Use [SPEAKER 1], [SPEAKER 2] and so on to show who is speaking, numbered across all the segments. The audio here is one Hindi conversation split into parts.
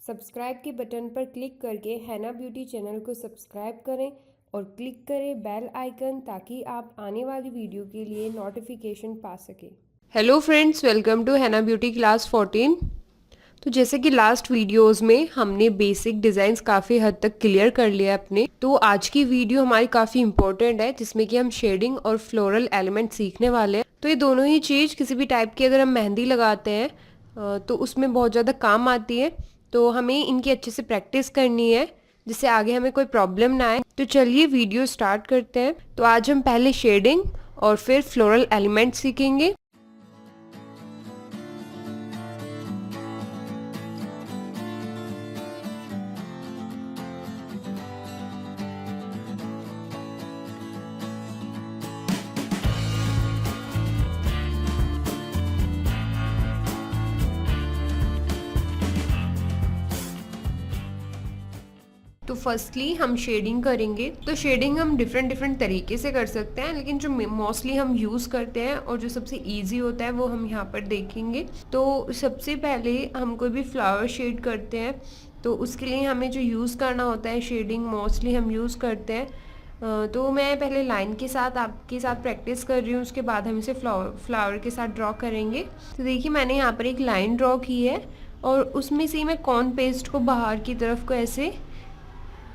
[SPEAKER 1] सब्सक्राइब के बटन पर क्लिक करके हैना ब्यूटी चैनल को सब्सक्राइब करें और क्लिक करें बेल आइकन ताकि आप आने वाली वीडियो के लिए नोटिफिकेशन पा सकें।
[SPEAKER 2] हेलो फ्रेंड्स, वेलकम टू हैना ब्यूटी क्लास 14। तो जैसे कि लास्ट वीडियोस में हमने बेसिक डिज़ाइंस काफ़ी हद तक क्लियर कर लिया अपने, तो आज की वीडियो हमारी काफ़ी इंपॉर्टेंट है जिसमें कि हम शेडिंग और फ्लोरल एलिमेंट सीखने वाले हैं। तो ये दोनों ही चीज़ किसी भी टाइप की अगर हम मेहंदी लगाते हैं तो उसमें बहुत ज़्यादा काम आती है। तो हमें इनकी अच्छे से प्रैक्टिस करनी है जिससे आगे हमें कोई प्रॉब्लम ना आए। तो चलिए वीडियो स्टार्ट करते हैं। तो आज हम पहले शेडिंग और फिर फ्लोरल एलिमेंट सीखेंगे। तो फर्स्टली हम शेडिंग करेंगे। तो शेडिंग हम डिफरेंट तरीके से कर सकते हैं, लेकिन जो मोस्टली हम यूज़ करते हैं और जो सबसे इजी होता है वो हम यहाँ पर देखेंगे। तो सबसे पहले हम कोई भी फ्लावर शेड करते हैं तो उसके लिए हमें जो यूज़ करना होता है शेडिंग मोस्टली हम यूज़ करते हैं। तो मैं पहले लाइन के साथ आपके साथ प्रैक्टिस कर रही हूँ, उसके बाद हम इसे फ्लावर के साथ ड्रॉ करेंगे। तो देखिए मैंने यहाँ पर एक लाइन ड्रॉ की है और उसमें से मैं कॉर्न पेस्ट को बाहर की तरफ को ऐसे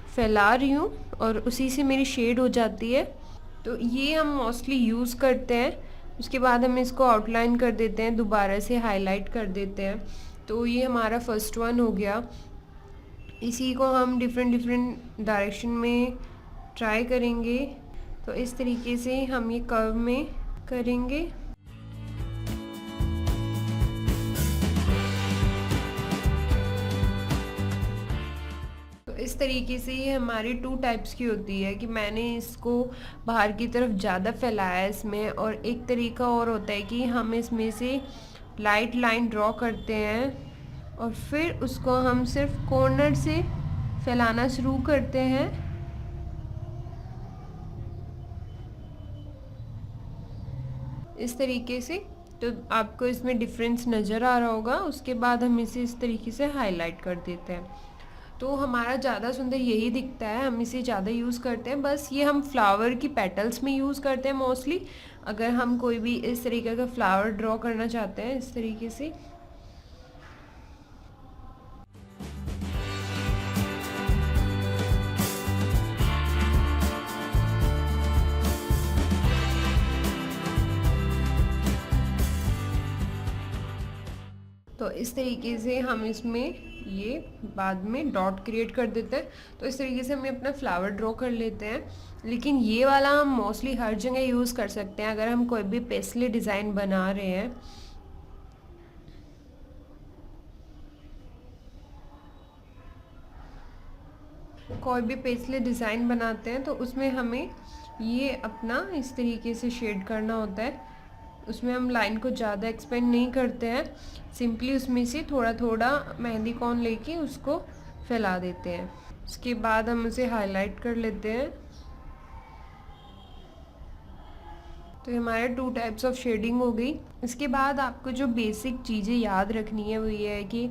[SPEAKER 2] फैला रही हूँ और उसी से मेरी शेड हो जाती है। तो ये हम मोस्टली यूज़ करते हैं। उसके बाद हम इसको आउटलाइन कर देते हैं, दोबारा से हाईलाइट कर देते हैं। तो ये हमारा फर्स्ट वन हो गया। इसी को हम डिफरेंट डायरेक्शन में ट्राई करेंगे। तो इस तरीके से हम ये कर्व में करेंगे। इस तरीके से ये हमारी 2 टाइप्स की होती है कि मैंने इसको बाहर की तरफ ज़्यादा फैलाया है इसमें, और एक तरीका और होता है कि हम इसमें से लाइट लाइन ड्रॉ करते हैं और फिर उसको हम सिर्फ कॉर्नर से फैलाना शुरू करते हैं। इस तरीके से तो आपको इसमें डिफरेंस नज़र आ रहा होगा। उसके बाद हम इसे इस तरीके से हाईलाइट कर देते हैं। तो हमारा ज़्यादा सुंदर यही दिखता है, हम इसे ज़्यादा यूज़ करते हैं। बस ये हम फ्लावर की पेटल्स में यूज़ करते हैं मोस्टली। अगर हम कोई भी इस तरीके का फ्लावर ड्रॉ करना चाहते हैं इस तरीके से। तो इस तरीके से हम इसमें ये बाद में डॉट क्रिएट कर देते हैं। तो इस तरीके से हम अपना फ्लावर ड्रॉ कर लेते हैं। लेकिन ये वाला हम मोस्टली हर जगह यूज़ कर सकते हैं अगर हम कोई भी पेस्टली डिज़ाइन बना रहे हैं। कोई भी पेस्टली डिज़ाइन बनाते हैं तो उसमें हमें ये अपना इस तरीके से शेड करना होता है। उसमें हम लाइन को ज़्यादा एक्सपेंड नहीं करते हैं, सिंपली उसमें से थोड़ा थोड़ा मेहंदी कॉर्न लेके उसको फैला देते हैं। उसके बाद हम उसे हाईलाइट कर लेते हैं। तो हमारे 2 टाइप्स ऑफ शेडिंग हो गई। इसके बाद आपको जो बेसिक चीज़ें याद रखनी है वो ये है कि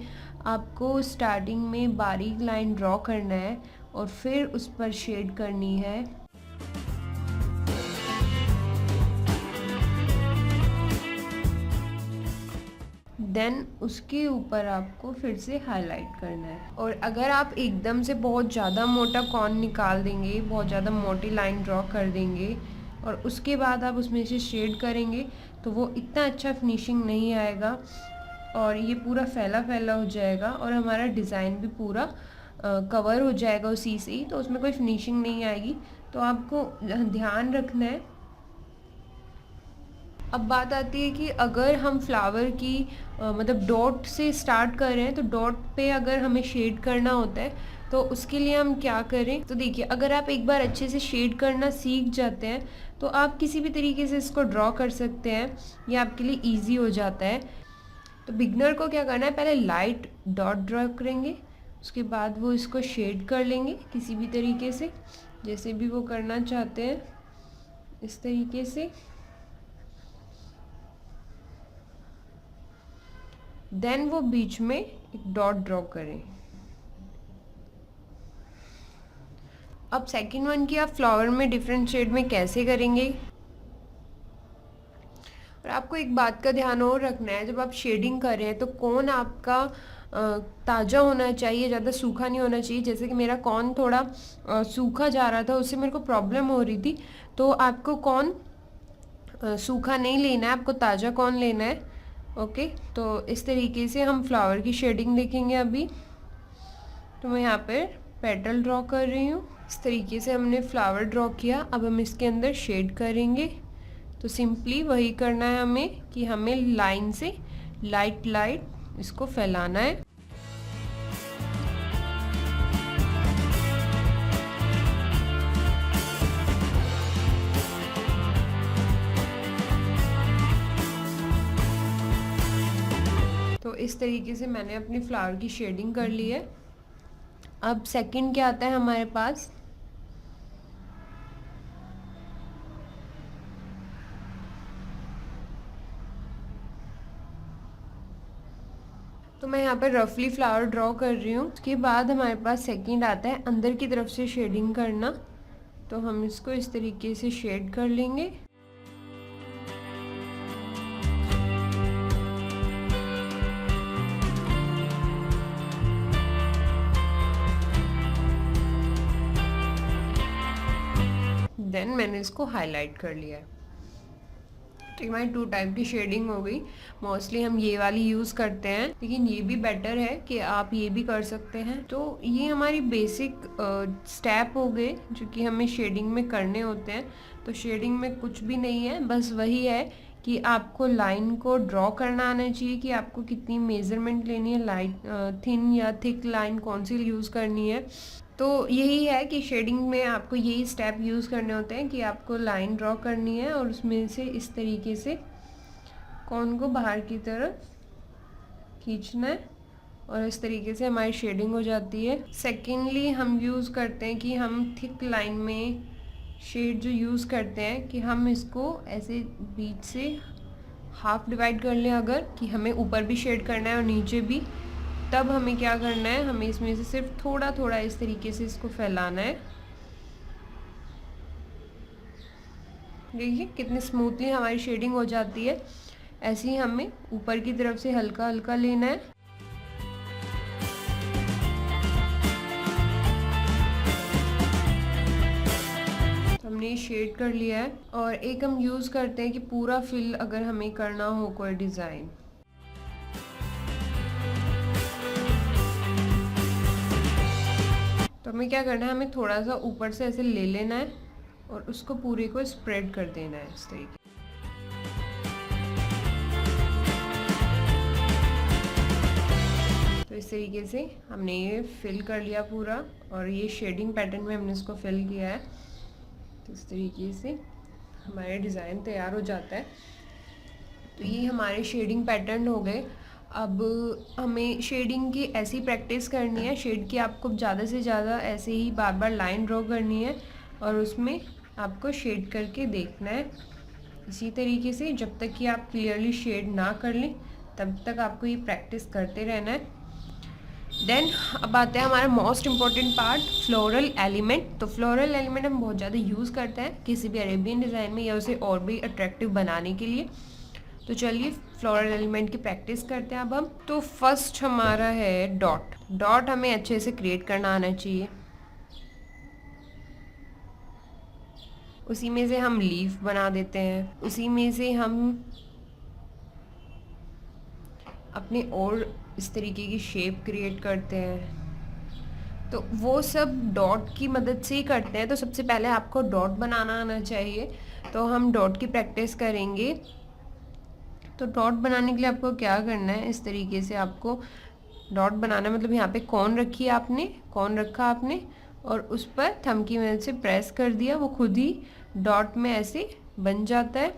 [SPEAKER 2] आपको स्टार्टिंग में बारीक लाइन ड्रॉ करना है और फिर उस पर शेड करनी है। देन उसके ऊपर आपको फिर से हाईलाइट करना है। और अगर आप एकदम से बहुत ज़्यादा मोटा कॉर्न निकाल देंगे, बहुत ज़्यादा मोटी लाइन ड्रॉ कर देंगे और उसके बाद आप उसमें से शेड करेंगे तो वो इतना अच्छा फिनिशिंग नहीं आएगा और ये पूरा फैला फैला हो जाएगा और हमारा डिज़ाइन भी पूरा कवर हो जाएगा उसी से ही, तो उसमें कोई फिनिशिंग नहीं आएगी। तो आपको ध्यान रखना है। अब बात आती है कि अगर हम फ्लावर की मतलब डॉट से स्टार्ट कर रहे हैं तो डॉट पे अगर हमें शेड करना होता है तो उसके लिए हम क्या करें। तो देखिए अगर आप एक बार अच्छे से शेड करना सीख जाते हैं तो आप किसी भी तरीके से इसको ड्रॉ कर सकते हैं, ये आपके लिए ईजी हो जाता है। तो बिगनर को क्या करना है, पहले लाइट डॉट ड्रॉ करेंगे, उसके बाद वो इसको शेड कर लेंगे किसी भी तरीके से, जैसे भी वो करना चाहते हैं इस तरीके से। देन वो बीच में एक डॉट ड्रॉ करें। अब सेकंड वन की आप फ्लावर में डिफरेंट शेड में कैसे करेंगे। और आपको एक बात का ध्यान और रखना है, जब आप शेडिंग कर रहे हैं तो कौन आपका ताज़ा होना चाहिए, ज़्यादा सूखा नहीं होना चाहिए। जैसे कि मेरा कॉर्न थोड़ा सूखा जा रहा था, उससे मेरे को प्रॉब्लम हो रही थी। तो आपको कॉर्न सूखा नहीं लेना है, आपको ताज़ा कॉर्न लेना है। ओके, तो इस तरीके से हम फ्लावर की शेडिंग देखेंगे अभी। तो मैं यहाँ पर पेटल ड्रॉ कर रही हूँ। इस तरीके से हमने फ्लावर ड्रॉ किया। अब हम इसके अंदर शेड करेंगे। तो सिंपली वही करना है हमें कि हमें लाइन से लाइट लाइट इसको फैलाना है। तो इस तरीके से मैंने अपनी फ्लावर की शेडिंग कर ली है। अब सेकंड क्या आता है हमारे पास, तो मैं यहाँ पर रफली फ्लावर ड्रॉ कर रही हूँ। उसके बाद हमारे पास सेकंड आता है अंदर की तरफ से शेडिंग करना। तो हम इसको इस तरीके से शेड कर लेंगे। देन मैंने इसको हाईलाइट कर लिया है। तो ये हमारी 2 टाइप की शेडिंग हो गई। मोस्टली हम ये वाली यूज़ करते हैं, लेकिन ये भी बेटर है कि आप ये भी कर सकते हैं। तो ये हमारी बेसिक स्टेप हो गए जो कि हमें शेडिंग में करने होते हैं। तो शेडिंग में कुछ भी नहीं है, बस वही है कि आपको लाइन को ड्रॉ करना आना चाहिए कि आपको कितनी मेज़रमेंट लेनी है, लाइट थिन या थिक लाइन कौन सी यूज़ करनी है। तो यही है कि शेडिंग में आपको यही स्टेप यूज़ करने होते हैं कि आपको लाइन ड्रॉ करनी है और उसमें से इस तरीके से कॉर्न को बाहर की तरफ खींचना है और इस तरीके से हमारी शेडिंग हो जाती है। सेकेंडली हम यूज़ करते हैं कि हम थिक लाइन में शेड जो यूज़ करते हैं कि हम इसको ऐसे बीच से हाफ डिवाइड कर लें, अगर कि हमें ऊपर भी शेड करना है और नीचे भी, तब हमें क्या करना है, हमें इसमें से सिर्फ थोड़ा थोड़ा इस तरीके से इसको फैलाना है। देखिए कितनी स्मूथली हमारी शेडिंग हो जाती है। ऐसे ही हमें ऊपर की तरफ से हल्का हल्का लेना है। तो हमने ये शेड कर लिया है। और एक हम यूज़ करते हैं कि पूरा फिल अगर हमें करना हो कोई डिज़ाइन, तो हमें क्या करना है, हमें थोड़ा सा ऊपर से ऐसे ले लेना है और उसको पूरे को स्प्रेड कर देना है इस तरीके। तो इस तरीके से हमने ये फिल कर लिया पूरा और ये शेडिंग पैटर्न में हमने इसको फिल किया है। तो इस तरीके से हमारे डिज़ाइन तैयार हो जाता है। तो ये हमारे शेडिंग पैटर्न हो गए। अब हमें शेडिंग की ऐसी प्रैक्टिस करनी है, शेड की आपको ज़्यादा से ज़्यादा ऐसे ही बार बार लाइन ड्रॉ करनी है और उसमें आपको शेड करके देखना है इसी तरीके से, जब तक कि आप क्लियरली शेड ना कर लें तब तक आपको ये प्रैक्टिस करते रहना है। देन अब आता है हमारा most important part, floral element. तो फ्लोरल एलिमेंट हम बहुत ज़्यादा यूज़ करते हैं किसी भी अरेबियन डिज़ाइन में या उसे और भी अट्रैक्टिव बनाने के लिए। तो चलिए फ्लोरल एलिमेंट की प्रैक्टिस करते हैं अब हम। तो फर्स्ट हमारा है डॉट। डॉट हमें अच्छे से क्रिएट करना आना चाहिए। उसी में से हम लीफ बना देते हैं, उसी में से हम अपने और इस तरीके की शेप क्रिएट करते हैं। तो वो सब डॉट की मदद से ही करते हैं। तो सबसे पहले आपको डॉट बनाना आना चाहिए। तो हम डॉट की प्रैक्टिस करेंगे। तो डॉट बनाने के लिए आपको क्या करना है, इस तरीके से आपको डॉट बनाना है। मतलब यहाँ पे कॉर्न रखी है आपने, कॉर्न रखा आपने और उस पर थंब की मदद से प्रेस कर दिया, वो खुद ही डॉट में ऐसे बन जाता है।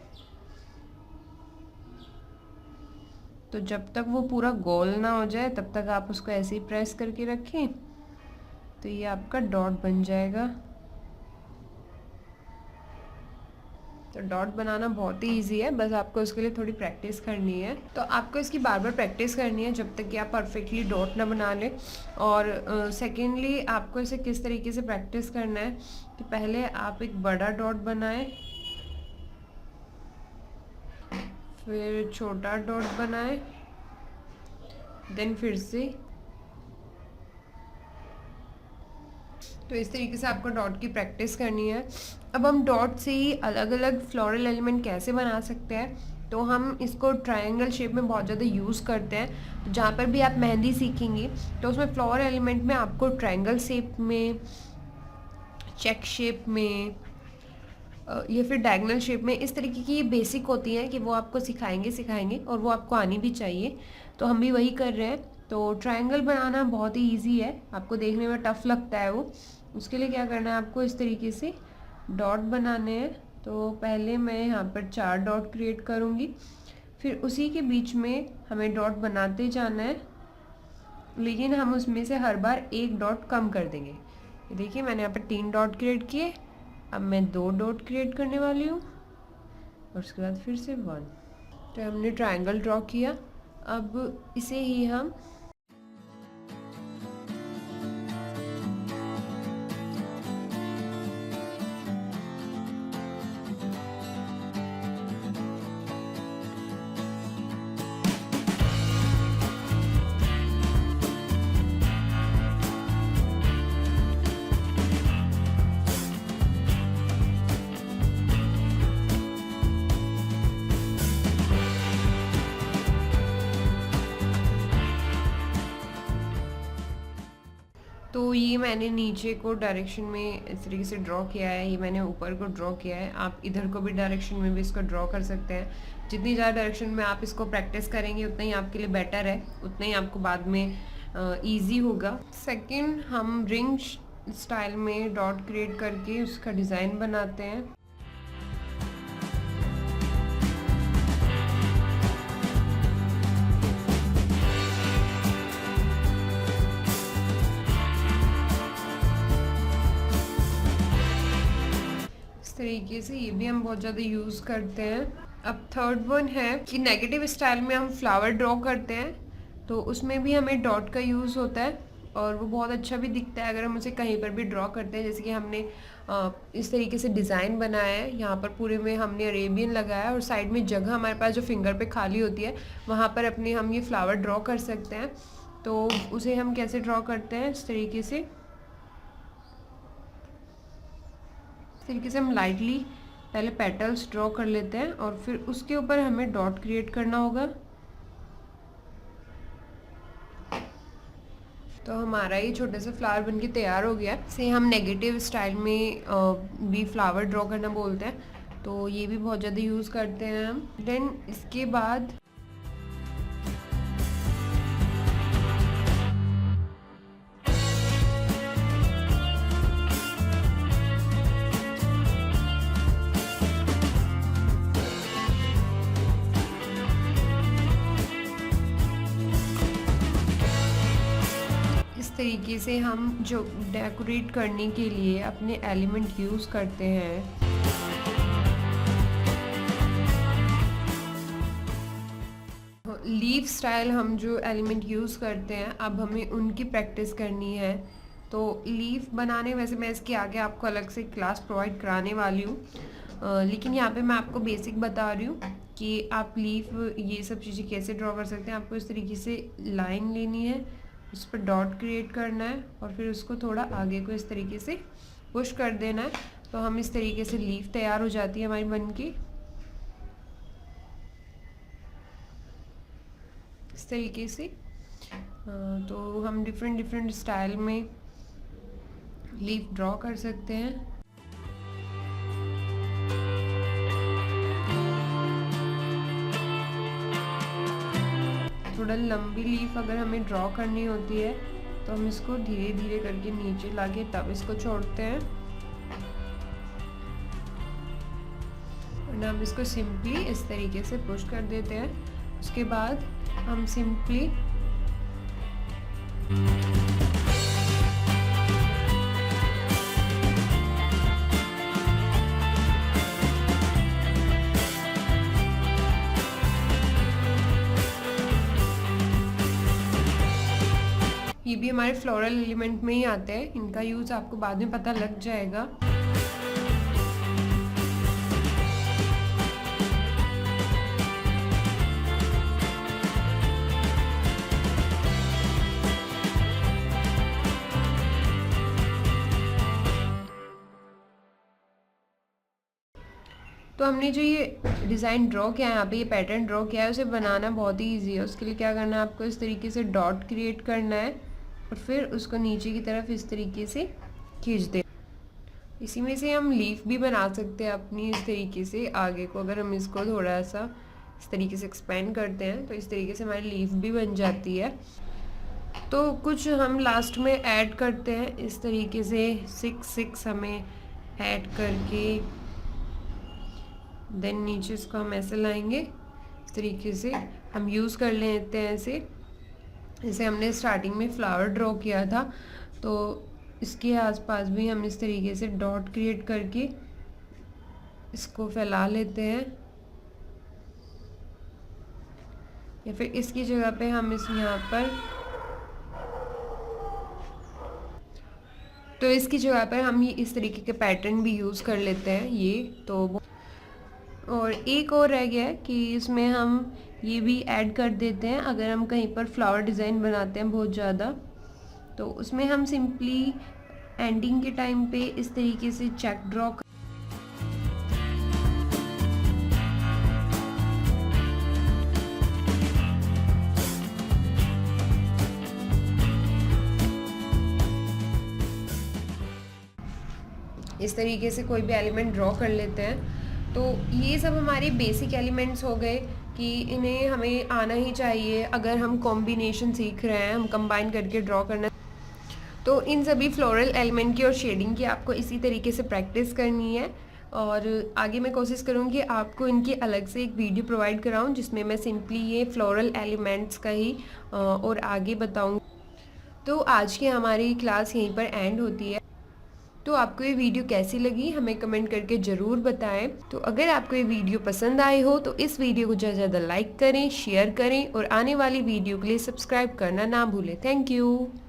[SPEAKER 2] तो जब तक वो पूरा गोल ना हो जाए तब तक आप उसको ऐसे ही प्रेस करके रखें, तो ये आपका डॉट बन जाएगा। तो डॉट बनाना बहुत ही इजी है, बस आपको उसके लिए थोड़ी प्रैक्टिस करनी है। तो आपको इसकी बार बार प्रैक्टिस करनी है जब तक कि आप परफेक्टली डॉट ना बना लें। और सेकेंडली आपको इसे किस तरीके से प्रैक्टिस करना है कि पहले आप एक बड़ा डॉट बनाएं, फिर छोटा डॉट बनाएं, देन फिर से। तो इस तरीके से आपको डॉट की प्रैक्टिस करनी है। अब हम डॉट से ही अलग अलग फ्लोरल एलिमेंट कैसे बना सकते हैं, तो हम इसको ट्रायंगल शेप में बहुत ज़्यादा यूज़ करते हैं। तो जहाँ पर भी आप मेहंदी सीखेंगी तो उसमें फ्लोरल एलिमेंट में आपको ट्रायंगल शेप में, चेक शेप में या फिर डायगोनल शेप में, इस तरीके की बेसिक होती हैं कि वो आपको सिखाएंगे और वो आपको आनी भी चाहिए। तो हम भी वही कर रहे हैं। तो ट्रायंगल बनाना बहुत ही ईजी है, आपको देखने में टफ लगता है वो। उसके लिए क्या करना है, आपको इस तरीके से डॉट बनाने हैं। तो पहले मैं यहाँ पर 4 डॉट क्रिएट करूँगी, फिर उसी के बीच में हमें डॉट बनाते जाना है, लेकिन हम उसमें से हर बार एक डॉट कम कर देंगे। ये देखिए मैंने यहाँ पर 3 डॉट क्रिएट किए, अब मैं 2 डॉट क्रिएट करने वाली हूँ और उसके बाद फिर से 1। तो हमने ट्रायंगल ड्रॉ किया, अब इसे ही हम तो ये मैंने नीचे को डायरेक्शन में इस तरीके से ड्रॉ किया है, ये मैंने ऊपर को ड्रॉ किया है। आप इधर को भी डायरेक्शन में भी इसको ड्रॉ कर सकते हैं। जितनी ज़्यादा डायरेक्शन में आप इसको प्रैक्टिस करेंगे उतना ही आपके लिए बेटर है, उतना ही आपको बाद में ईजी होगा। सेकंड, हम रिंग स्टाइल में डॉट क्रिएट करके उसका डिज़ाइन बनाते हैं। तरीके से ये भी हम बहुत ज़्यादा यूज़ करते हैं। अब थर्ड वन है कि नेगेटिव स्टाइल में हम फ्लावर ड्रॉ करते हैं, तो उसमें भी हमें डॉट का यूज़ होता है और वो बहुत अच्छा भी दिखता है अगर हम उसे कहीं पर भी ड्रॉ करते हैं। जैसे कि हमने इस तरीके से डिज़ाइन बनाया है, यहाँ पर पूरे में हमने अरेबियन लगाया और साइड में जगह हमारे पास जो फिंगर पे खाली होती है वहाँ पर अपने हम ये फ्लावर ड्रॉ कर सकते हैं। तो उसे हम कैसे ड्रॉ करते हैं, इस तरीके से हम लाइटली पहले पेटल्स ड्रॉ कर लेते हैं और फिर उसके ऊपर हमें डॉट क्रिएट करना होगा। तो हमारा ये छोटा सा फ्लावर बनके तैयार हो गया। इसे हम नेगेटिव स्टाइल में भी फ्लावर ड्रॉ करना बोलते हैं, तो ये भी बहुत ज़्यादा यूज़ करते हैं हम। देन इसके बाद तरीके से हम जो डेकोरेट करने के लिए अपने एलिमेंट यूज़ करते हैं। लीफ स्टाइल हम जो एलिमेंट यूज़ करते हैं, अब हमें उनकी प्रैक्टिस करनी है। तो लीफ बनाने, वैसे मैं इसके आगे आपको अलग से क्लास प्रोवाइड कराने वाली हूँ, लेकिन यहाँ पे मैं आपको बेसिक बता रही हूँ कि आप लीफ ये सब चीज़ें कैसे ड्रॉ कर सकते हैं। आपको इस तरीके से लाइन लेनी है, उस पर डॉट क्रिएट करना है और फिर उसको थोड़ा आगे को इस तरीके से पुश कर देना है। तो हम इस तरीके से लीफ तैयार हो जाती है हमारी बनके, इस तरीके से। तो हम डिफरेंट स्टाइल में लीफ ड्रॉ कर सकते हैं। थोड़ा लंबी लीफ अगर हमें ड्रॉ करनी होती है तो हम इसको धीरे धीरे करके नीचे लाके तब इसको छोड़ते हैं, और हम इसको सिंपली इस तरीके से पुश कर देते हैं। उसके बाद हम सिंपली भी हमारे फ्लोरल एलिमेंट में ही आते हैं, इनका यूज़ आपको बाद में पता लग जाएगा। तो हमने जो ये डिज़ाइन ड्रॉ किया है, यहाँ पे ये पैटर्न ड्रॉ किया है, उसे बनाना बहुत ही इजी है। उसके लिए क्या करना है, आपको इस तरीके से डॉट क्रिएट करना है और फिर उसको नीचे की तरफ इस तरीके से खींच दे। इसी में से हम लीफ भी बना सकते हैं अपनी इस तरीके से आगे को, अगर हम इसको थोड़ा सा इस तरीके से एक्सपेंड करते हैं तो इस तरीके से हमारी लीफ भी बन जाती है। तो कुछ हम लास्ट में ऐड करते हैं इस तरीके से 6 हमें ऐड करके, देन नीचे इसको हम ऐसे लाएंगे, इस तरीके से हम यूज़ कर लेते हैं ऐसे। जैसे हमने स्टार्टिंग में फ्लावर ड्रॉ किया था तो इसके आसपास भी हम इस तरीके से डॉट क्रिएट करके इसको फैला लेते हैं, या फिर इसकी जगह पे हम यहाँ पर, तो इसकी जगह पर हम ये इस तरीके के पैटर्न भी यूज़ कर लेते हैं ये। तो और एक और रह गया है कि इसमें हम ये भी ऐड कर देते हैं, अगर हम कहीं पर फ्लावर डिज़ाइन बनाते हैं बहुत ज़्यादा तो उसमें हम सिंपली एंडिंग के टाइम पे इस तरीके से चेक ड्रॉ इस तरीके से कोई भी एलिमेंट ड्रॉ कर लेते हैं। तो ये सब हमारे बेसिक एलिमेंट्स हो गए कि इन्हें हमें आना ही चाहिए अगर हम कॉम्बिनेशन सीख रहे हैं, हम कंबाइन करके ड्रॉ करना। तो इन सभी फ्लोरल एलिमेंट की और शेडिंग की आपको इसी तरीके से प्रैक्टिस करनी है, और आगे मैं कोशिश करूँगी आपको इनकी अलग से एक वीडियो प्रोवाइड कराऊँ जिसमें मैं सिंपली ये फ्लोरल एलिमेंट्स का ही और आगे बताऊँ। तो आज की हमारी क्लास यहीं पर एंड होती है। तो आपको ये वीडियो कैसी लगी हमें कमेंट करके ज़रूर बताएं। तो अगर आपको ये वीडियो पसंद आई हो तो इस वीडियो को ज़्यादा से ज़्यादा लाइक करें, शेयर करें और आने वाली वीडियो के लिए सब्सक्राइब करना ना भूलें। Thank you.